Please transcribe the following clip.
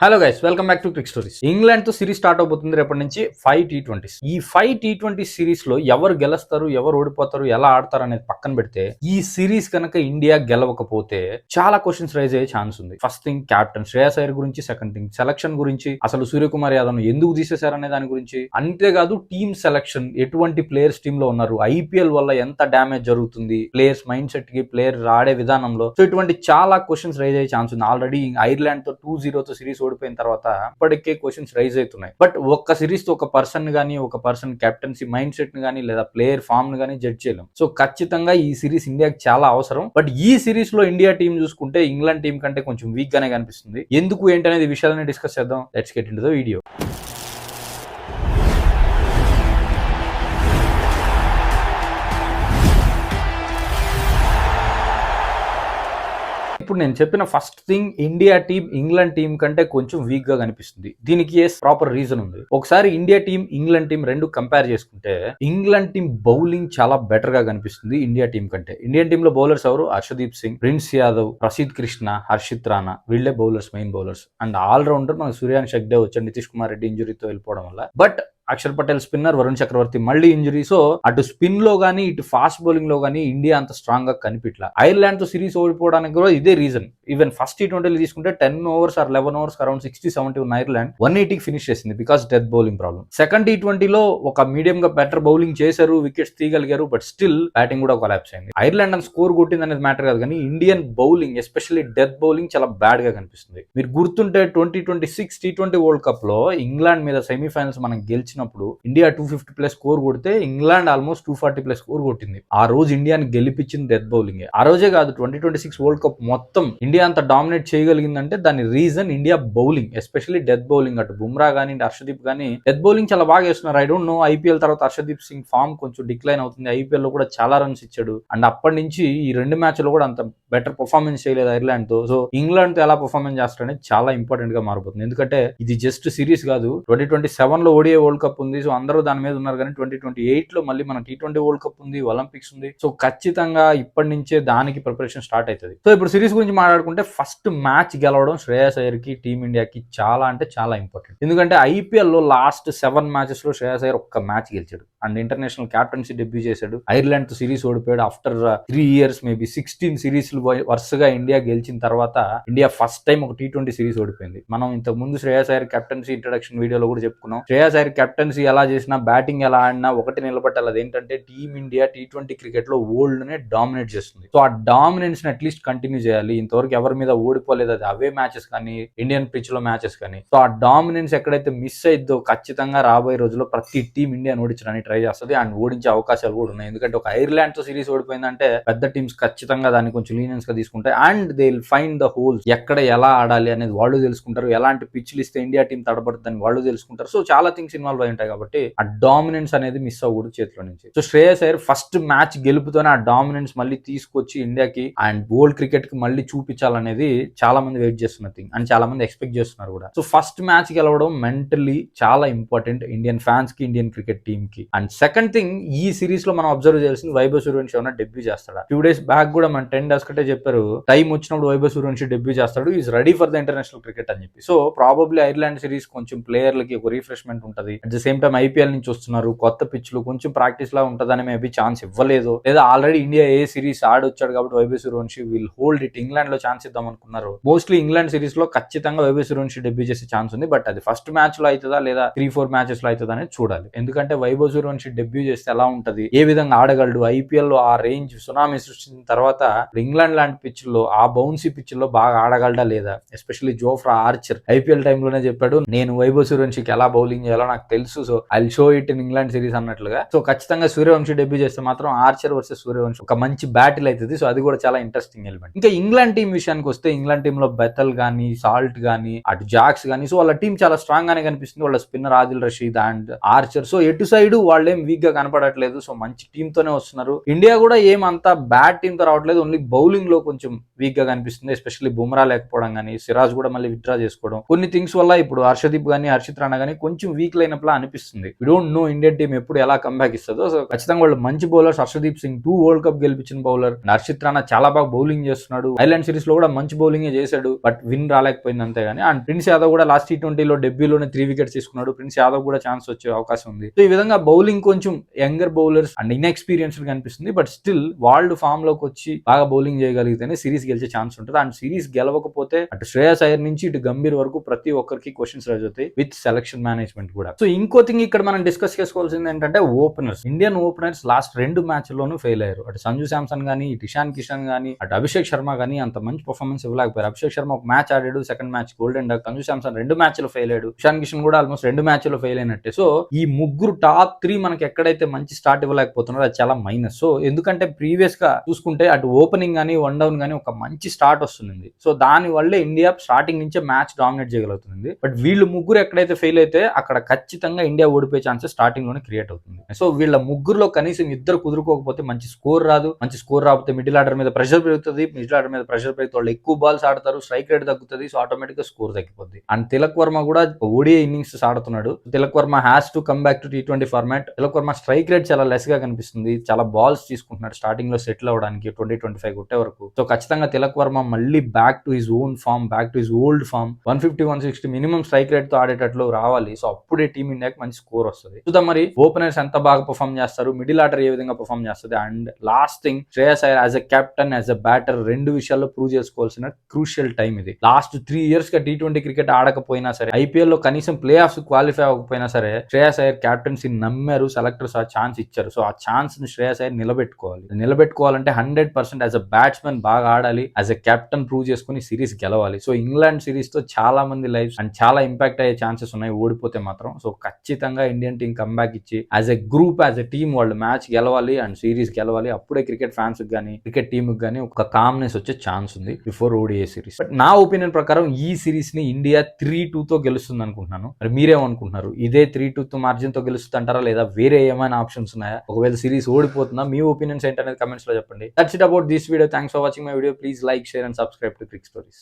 Hello guys, welcome back to Crick stories. England తో series start అవబోతుంది రేపటి నుంచి 5 T20s. ఈ 5 T20 సిరీస్ లో ఎవరు గెలుస్తారు, ఎవరు ఓడిపోతారు, ఎలా ఆడతారు అనేది పక్కన పెడితే ఈ సిరీస్ కనుక ఇండియా గెలవకపోతే చాలా క్వశ్చన్స్ రైజ్ అయ్యే ఛాన్స్ ఉంది. First thing captain Shreyas Iyer గురించి, సెకండ్ థింగ్ సెలక్షన్ గురించి, అసలు సూర్యకుమార్ యాదవ్ ఎందుకు తీసేశారనే దాని గురించి, అంతేకాదు టీమ్ సెలక్షన్ ఎటువంటి ప్లేయర్స్ టీమ్ లో ఉన్నారు, ఐపీఎల్ వల్ల ఎంత డ్యామేజ్ జరుగుతుంది ప్లేయర్స్ మైండ్ సెట్ కి, ప్లేయర్ ఆడే విధానంలో. సో ఇటువంటి చాలా క్వశ్చన్స్ రైజ్ అయ్యే ఛాన్స్ ఉంది. ఆల్రెడీ ఐర్లాండ్ తో 2-0 తో సిరీస్ ఓడిపోయిన తర్వాత ఇప్పటికే క్వశ్చన్స్ రైజ్ అవుతున్నాయి. బట్ ఒక్క సిరీస్ తో ఒక పర్సన్ గానీ, ఒక పర్సన్ కెప్టెన్సీ మైండ్ సెట్ ని గానీ, లేదా ప్లేయర్ ఫామ్ ని గానీ జడ్జ్ చేయలేం. సో ఖచ్చితంగా ఈ సిరీస్ ఇండియాకి చాలా అవసరం. బట్ ఈ సిరీస్ లో ఇండియా టీం చూసుకుంటే ఇంగ్లాండ్ టీం కంటే కొంచెం వీక్ గానే కనిపిస్తుంది. ఎందుకు ఏంటనేది విషయాలని డిస్కస్ చేద్దాం. Let's get into the video. ఇప్పుడు నేను చెప్పిన first thing, India team England team కంటే కొంచెం వీక్ గా కనిపిస్తుంది. దీనికి ప్రాపర్ రీజన్ ఉంది. ఒకసారి ఇండియా టీం ఇంగ్లాండ్ టీం రెండు కంపేర్ చేసుకుంటే ఇంగ్లాండ్ టీం బౌలింగ్ చాలా బెటర్ గా కనిపిస్తుంది ఇండియా టీం కంటే. ఇండియన్ టీం లో బౌలర్స్ ఎవరు? హర్షదీప్ సింగ్, ప్రిన్స్ యాదవ్, ప్రసీద్ కృష్ణ, హర్షిత్ రాణా, వీళ్ళే bowlers, main bowlers. And all rounder మనకు సూర్యాన్ షెగ్డే వచ్చాడు నితీష్ కుమార్ రెడ్డి ఇంజురీతో వెళ్ళిపోవడం వల్ల. బట్ అక్షర్ పటేల్ స్పిన్నర్, వరుణ్ చక్రవర్తి మళ్ళీ ఇంజురీ. సో అటు స్పిన్ లో గానీ, ఇటు ఫాస్ట్ బౌలింగ్ లో గానీ ఇండియా అంత స్ట్రాంగ్ గా కనిపించలా. ఐర్లాండ్ తో సిరీస్ ఓడిపోవడానికి కూడా ఇదే రీజన్. ఈవెన్ ఫస్ట్ T20 తీసుకుంటే 10 overs ఆర్ 11 overs అరౌండ్ 60-70 ఉన్న ఐర్లాండ్ 180కి ఫినిష్ చేసింది because death bowling problem. Second T20 లో ఒక మీడియం గా బెటర్ బౌలింగ్ చేశారు, వికెట్స్ తీయగలిగారు, బట్ స్టిల్ బ్యాటింగ్ కూడా కొలాప్స్ అయింది. ఐర్లాండ్ అని స్కోర్ కొట్టింది అనేది మ్యాటర్ కాదు, కానీ Indian bowling especially death bowling చాలా బ్యాడ్ గా కనిపిస్తుంది. మీరు గుర్తుంటే 2026 T20 వరల్డ్ కప్ లో ఇంగ్లాండ్ మీద సెమీఫైనల్స్ మనం గెలిచినప్పుడు ఇండియా 250+ స్కోర్ కొడితే ఇంగ్లాండ్ ఆల్మోస్ట్ 240+ స్కోర్ కొట్టింది. ఆ రోజు ఇండియాని గెలిపించింది డెత్ బౌలింగ్. ఆ రోజే కాదు, 2026 వరల్డ్ కప్ మొత్తం ఇండియా అంత డామినేట్ చేయగలిగిందంటే దాని reason India bowling, especially death bowling. అటు బుమ్రా గానీ, హర్షదీప్ గానీ డెత్ బౌలింగ్ చాలా బాగా చేస్తున్నారు. ఐ డోంట్ నో, ఐపీఎల్ తర్వాత హర్షదీప్ సింగ్ ఫామ్ కొంచెం డిక్లైన్ అవుతుంది. ఐపీఎల్ లో కూడా చాలా రన్స్ ఇచ్చాడు. అండ్ అప్పటి నుంచి ఈ రెండు మ్యాచ్ లో కూడా అంత బెటర్ పర్ఫార్మెన్స్ చేయలేదు ఐర్లాండ్ తో. సో ఇంగ్లాండ్ తో ఎలా పర్ఫార్మెన్స్ చేస్తారనేది చాలా ఇంపార్టెంట్ గా మారిపోతుంది. ఎందుకంటే ఇది జస్ట్ సిరీస్ కాదు, 2027 లో ఓడిఐ వరల్డ్ కప్ ఉంది. సో అందరూ దాని మీద ఉన్నారు. కానీ 2028 లో మళ్ళీ మన T20 వరల్డ్ కప్ ఉంది, ఒలింపిక్స్ ఉంది. సో ఖచ్చితంగా ఇప్పటి నుంచే దానికి ప్రిపరేషన్ స్టార్ట్ అవుతుంది. సో ఇప్పుడు సిరీస్ గురించి మాట్లాడుకుంటే ఫస్ట్ మ్యాచ్ గెలవడం శ్రేయస్ అయ్యర్ కి, టీమిండియాకి చాలా అంటే చాలా ఇంపార్టెంట్. ఎందుకంటే ఐపీఎల్ లో లాస్ట్ 7 matches లో శ్రేయస్ అయ్యర్ ఒక్క మ్యాచ్ గెలిచాడు అండ్ ఇంటర్నేషనల్ క్యాప్టెన్సీ డెబ్యూ చేశాడు. ఐర్లాండ్ తో సిరీస్ ఓడిపోయాడు. ఆఫ్టర్ 3 years మేబీ 16 సిరీస్లు వరుసగా ఇండియా గెలిచిన తర్వాత ఇండియా ఫస్ట్ టైం ఒక T20 సిరీస్ ఓడిపోయింది. మనం ఇంతకు ముందు శ్రేయస్ అయ్యర్ కెప్టెన్సీ ఇంట్రడక్షన్ వీడియోలో కూడా చెప్పుకున్నాం. శ్రేయస్ అయ్యర్ కెప్టెన్సీ ఎలా చేసినా, బ్యాటింగ్ ఎలా ఆడినా ఒకటి నిలబట్టాలి. అదేంటంటే టీమిండియా T20 క్రికెట్ లో వరల్డ్ నే డామినేట్ చేస్తుంది. సో ఆ డామినెన్స్ ని అట్లీస్ట్ కంటిన్యూ చేయాలి. ఇంతవరకు ఎవరి మీద ఓడిపోలేదు, అది అవే మ్యాచెస్ కానీ, ఇండియన్ పిచ్ లో మ్యాచెస్ కానీ. సో ఆ డామినెన్స్ ఎక్కడైతే మిస్ అయిద్దో ఖచ్చితంగా రాబోయే రోజుల్లో ప్రతి టీం ఇండియాని ఓడించడానికి ట్రై చేస్తుంది అండ్ ఓడించే అవకాశాలు కూడా ఉన్నాయి. ఎందుకంటే ఒక ఐర్లాండ్ తో సిరీస్ ఓడిపోయిందంటే పెద్ద టీమ్స్ ఖచ్చితంగా దాన్ని కొంచెం లీనియన్స్ గా తీసుకుంటాయి and they will find the holes. ఎక్కడ ఎలా ఆడాలి అనేది వాళ్ళు తెలుసుకుంటారు, ఎలాంటి పిచ్లు ఇస్తే ఇండియా టీం తడబడుతుందని వాళ్ళు తెలుసుకుంటారు. సో చాలా థింగ్స్ ఇన్వాల్వ్ అయి ఉంటాయి కాబట్టి ఆ డామినెన్స్ అనేది మిస్ అవ్వకూడదు చేతిలో నుంచి. So Shreyas Iyer first match గెలుపుతోనే ఆ డామినెన్స్ మళ్ళీ తీసుకొచ్చి ఇండియాకి అండ్ వరల్డ్ క్రికెట్ కి మళ్ళీ చూపించాలనేది చాలా మంది వెయిట్ చేస్తున్న థింగ్ అండ్ చాలా మంది ఎక్స్పెక్ట్ చేస్తున్నారు కూడా. సో ఫస్ట్ మ్యాచ్ గెలవడం మెంటల్లీ చాలా ఇంపార్టెంట్ ఇండియన్ ఫ్యాన్స్ కి, ఇండియన్ క్రికెట్ టీమ్ కి. అండ్ సెకండ్ థింగ్, ఈ సిరీస్ లో మనం అబ్జర్వ్ చేయాల్సింది వైభవ్ సూర్యవంశీ ఏమైనా డెబ్యూ చేస్తాడా. 2 days బ్యాక్ కూడా మన 10 days కంటే చెప్పారు, టైం వచ్చినప్పుడు వైభవ్ సూర్యవంశీ డెబ్యూ చేస్తాడు, is ready for the international cricket అని చెప్పి. సో ప్రాబబ్లీ ఐర్లాండ్ సిరీస్ కొంచెం ప్లేయర్లకి ఒక రిఫ్రెష్మెంట్ ఉంటుంది. At the same time IPL నుంచి వస్తున్నారు, కొత్త పిచ్లు, కొంచెం ప్రాక్టీస్ లా ఉంటుందని మేబీ ఛాన్స్ ఇవ్వలేదు. లేదా ఆల్రెడీ ఇండియా ఏ సిరీస్ ఆడొచ్చాడు కాబట్టి Vaibhav Suryavanshi will hold it. England లో ఛాన్స్ ఇద్దాం అనుకున్నారు. మోస్ట్లీ ఇంగ్లాండ్ సిరీస్ లో ఖచ్చితంగా వైభవ్ సూర్యవంశీ డెబ్యూ చేసే ఛాన్స్ ఉంది. బట్ అది ఫస్ట్ మ్యాచ్ లో అవుతుందా లేదా 3-4 matches లో అవుతుందా అనేది చూడాలి. ఎందుకంటే వైభవ్ సూర్యవంశీ డెబ్యూ చేస్తే ఎలా ఉంటది, ఏ విధంగా ఆడగలడు, ఐపీఎల్ లో ఆ రేంజ్ సునామీ సృష్టించిన తర్వాత ఇంగ్లాండ్ లాంటి పిచ్ లో, ఆ బౌన్సీ పిచ్ లో బాగా ఆడగలడా లేదా. ఎస్పెషల్లీ జోఫ్రా ఆర్చర్ ఐపీఎల్ టైంలోనే చెప్పాడు, నేను వైభవ్ సూర్యవంశీకి ఎలా బౌలింగ్ చేయాలో నాకు తెలుసు, so I show it in England series అన్నట్లుగా. సో ఖచ్చితంగా సూర్యవంశీ డెబ్యూ చేస్తే మాత్రం ఆర్చర్ వర్సెస్ సూర్యవంశీ ఒక మంచి బ్యాటిల్ అవుతుంది. సో అది కూడా చాలా ఇంట్రెస్టింగ్ ఎలిమెంట్. ఇంకా ఇంగ్లాండ్ టీం విషయానికి వస్తే ఇంగ్లాండ్ టీమ్ లో బెతల్ గానీ, సాల్ట్ గానీ, అటు జాక్స్ గానీ, సో వాళ్ళ టీం చాలా స్ట్రాంగ్ గానే కనిపిస్తుంది. వాళ్ళ spinner Adil Rashid and Archer. So ఎటు సైడ్ వాళ్ళ వాళ్ళేం వీక్ గా కనపడట్లేదు. సో మంచి టీమ్ తోనే వస్తున్నారు. ఇండియా కూడా ఏం అంత బ్యాడ్ టీమ్ తో రావట్లేదు. ఓన్లీ బౌలింగ్ లో కొంచెం వీక్ గా కనిపిస్తుంది. ఎస్పెషల్లీ బుమ్రా లేకపోవడం కానీ, సిరాజ్ కూడా మళ్ళీ విత్డ్రా చేసుకోవడం, కొన్ని థింగ్స్ వల్ల ఇప్పుడు హర్షదీప్ గానీ, హర్షిత్ రాణా గానీ కొంచెం వీక్ లైనప్ లా అనిపిస్తుంది. We don't know Indian team ఎప్పుడు ఎలా కంబ్యాక్ ఇస్తుందో. సో ఖచ్చితంగా వాళ్ళు మంచి bowlers. Harshdeep Singh 2 world cup గెలిపించిన బౌలర్. హర్షిత్ రాణా చాలా బాగా బౌలింగ్ చేస్తున్నాడు. ఐలాండ్ సిరీస్ లో కూడా మంచి బౌలింగ్ చేశాడు, బట్ విన్ రాలేకపోయింది అంతేగాని. అండ్ ప్రిన్స్ యాదవ్ కూడా లాస్ట్ T20లో డెబ్యూలోనే 3 వికెట్స్ తీసుకున్నాడు. ప్రిన్స్ యాదవ్ కూడా ఛాన్స్ వచ్చే అవకాశం ఉంది. సో ఈ విధంగా బౌలింగ్ కొంచెం యంగర్ బౌలర్స్ అండ్ ఇన్ఎక్స్పీరియన్స్డ్ కనిపిస్తుంది. బట్ స్టిల్ వాళ్ళు ఫామ్ లోకి వచ్చి బాగా బౌలింగ్ చేయగలిగితేనే సిరీస్ గెలిచే ఛాన్స్ ఉంటుంది. అండ్ సిరీస్ గెలవకపోతే అటు శ్రేయస్ అయ్యర్ నుంచి ఇటు గంభీర్ వరకు ప్రతి ఒక్కరికి క్వశ్చన్స్ రైజ్ అవుతాయి విత్ సెలక్షన్ మేనేజ్మెంట్ కూడా. సో ఇంకో థింగ్ ఇక్కడ మనం డిస్కస్ చేసుకోవాల్సింది ఏంటంటే ఓపెనర్స్. ఇండియన్ ఓపెనర్స్ లాస్ట్ 2 మ్యాచ్ల్లోనూ ఫెయిల్ అయ్యారు. అటు సంజు శాంసన్ గానీ, ఇటు ఇషాన్ కిషన్ గానీ, అటు అభిషేక్ శర్మ గానీ అంత మంచి పర్ఫార్మెన్స్ ఇవ్వలేకపోయారు. అభిషేక్ శర్మ ఒక మ్యాచ్ ఆడాడు, second match golden duck. Sanju Samson 2 మ్యాచ్లు ఫెయిల్ అయ్యాడు. ఇషాన్ కిషన్ కూడా ఆల్మోస్ట్ 2 మ్యాచ్లు ఫెయిల్ అయినట్టే. సో ఈ ముగ్గురు టాప్ 3 మనకి ఎక్కడైతే మంచి స్టార్ట్ ఇవ్వలేకపోతున్నారో అది చాలా మైనస్. సో ఎందుకంటే ప్రీవియస్ గా చూసుకుంటే అటు ఓపెనింగ్ గానీ, వన్ డౌన్ గానీ ఒక మంచి స్టార్ట్ వస్తుంది. సో దాని వల్లే ఇండియా స్టార్టింగ్ నుంచే మ్యాచ్ డామినేట్ చేయగలుగుతుంది. బట్ వీళ్ళు ముగ్గురు ఎక్కడైతే ఫెయిల్ అయితే అక్కడ ఖచ్చితంగా ఇండియా ఓడిపోయే ఛాన్సెస్ స్టార్టింగ్ లోనే క్రియేట్ అవుతుంది. సో వీళ్ళ ముగ్గురులో కనీసం ఇద్దరు కుదురుకోకపోతే మంచి స్కోర్ రాదు. మంచి స్కోర్ రాకపోతే మిడిల్ ఆర్డర్ మీద ప్రెషర్ పెరుగుతుంది. మిడిల్ ఆర్డర్ మీద ప్రెషర్ పెరిగితే వాళ్ళు ఎక్కువ బాల్స్ ఆడతారు, స్ట్రైక్ రేట్ తగ్గుతుంది. సో ఆటోమేటిక్ గా స్కోర్ తగ్గిపోద్ది. అండ్ తిలక్ వర్మ కూడా ఓడిఐ ఇన్నింగ్స్ ఆడుతున్నాడు. Tilak Varma has to come back to T20 format. Tilak Varma strike rate చాలా లెస్ గా కనిపిస్తుంది. చాలా బాల్స్ తీసుకుంటున్నాడు స్టార్టింగ్ లో సెటిల్ అవడానికి 20-25 కొట్టే వరకు. సో ఖచ్చితంగా తిలక్ వర్మ మళ్ళీ back to his own form, back to his old form 150-160 minimum strike rate తో ఆడేటట్లు రావాలి. సో అప్పుడే టీమ్ ఇండియాకి మంచి స్కోర్ వస్తుంది. చూద్దాం మరి ఓపెనర్స్ ఎంత బాగా పర్ఫామ్ చేస్తారు, మిడిల్ ఆర్డర్ ఏ విధంగా పర్ఫామ్ చేస్తుంది. And last thing, Shreyas Iyer as a captain, as a batter 2 విషయాల్లో ప్రూవ్ చేసుకోవాల్సిన క్రూషియల్ టైం ఇది. లాస్ట్ 3 years గా T20 క్రికెట్ ఆడకపోయినా సరే, IPL లో కనీసం ప్లే ఆఫ్స్ క్వాలిఫై అవ్వకపోయినా సరే, శ్రేయస్ అయ్యర్ క్యాప్టెన్సీ నమ్మారు, సెలెక్టర్స్ ఆ ఛాన్స్ ఇచ్చారు. సో ఆ ఛాన్స్ ని శ్రేయస్ అయ్యర్ నిలబెట్టుకోవాలంటే 100% యాజ్ ఎ బ్యాట్స్మెన్ బాగా ఆడాలి, యాజ్ ఎ కెప్టెన్ ప్రూవ్ చేసుకుని సిరీస్ గెలవాలి. సో ఇంగ్లాండ్ సిరీస్ తో చాలా మంది లైఫ్స్ అండ్ చాలా ఇంపాక్ట్ అయ్యే ఛాన్సెస్ ఉన్నాయి ఓడిపోతే మాత్రం. సో ఖచ్చితంగా ఇండియన్ టీం కంబ్యాక్ ఇచ్చి as a group, as a team వాళ్ళు మ్యాచ్ గెలవాలి అండ్ సిరీస్ గెలవాలి. అప్పుడే క్రికెట్ ఫ్యాన్స్ గానీ, క్రికెట్ టీమ్ గానీ ఒక కామ్నెస్ వచ్చే ఛాన్స్ ఉంది బిఫోర్ ఓడిఐ సిరీస్. బట్ నా ఒపీనియన్ ప్రకారం ఈ సిరీస్ ని ఇండియా 3-2 తో గెలుస్తుంది అనుకుంటున్నాను. మరి మీరేమనుకుంటున్నారు? ఇదే 3-2 మార్జిన్ తో గెలుస్తుంటారా, లేదా వేరే ఏమైనా ఆప్షన్స్ ఉన్నాయా? ఒకవేళ సిరీస్ ఓడిపోతుందా? మీ ఒపీనియన్స్ ఏంటనేది కమెంట్స్ లో చెప్పండి. That's it about this video. Thanks for watching my video. Please like, share and subscribe to Crick stories.